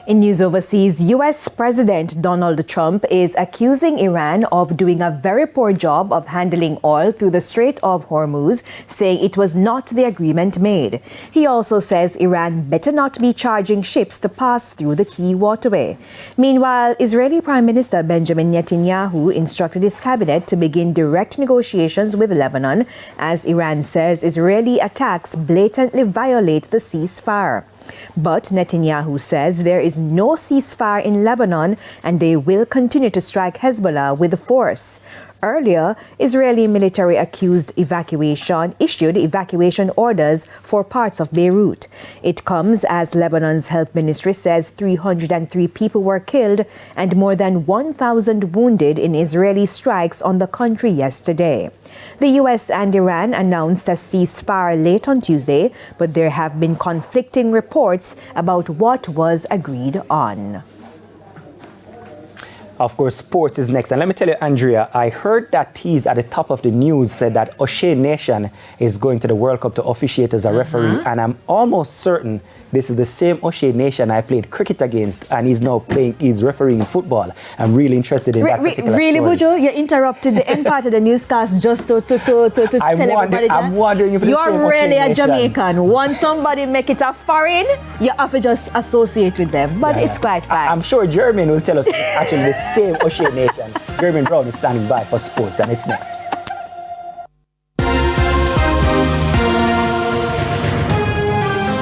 In news overseas, U.S. President Donald Trump is accusing Iran of doing a very poor job of handling oil through the Strait of Hormuz, saying it was not the agreement made. He also says Iran better not be charging ships to pass through the key waterway. Meanwhile, Israeli Prime Minister Benjamin Netanyahu instructed his cabinet to begin direct negotiations with Lebanon, as Iran says Israeli attacks blatantly violate the ceasefire. But Netanyahu says there is no ceasefire in Lebanon and they will continue to strike Hezbollah with force. Earlier, Israeli military issued evacuation orders for parts of Beirut. It comes as Lebanon's health ministry says 303 people were killed and more than 1,000 wounded in Israeli strikes on the country yesterday. The U.S. and Iran announced a ceasefire late on Tuesday, but there have been conflicting reports about what was agreed on. Of course, sports is next. And let me tell you, Andrea, I heard that tease at the top of the news said that O'Shea Nation is going to the World Cup to officiate as a referee. And I'm almost certain this is the same O'Shea Nation I played cricket against, and he's now refereeing football. I'm really interested in that particular really, story. Buju? You interrupted the end part of the newscast just to tell everybody that? I'm wondering if it's the same You're really O'Shea a Nation. Jamaican. Once somebody make it a foreign, you have to just associate with them. But it's quite fine. I'm sure Jermaine will tell us it's actually the same O'Shea Nation. Jermaine Brown is standing by for sports, and it's next.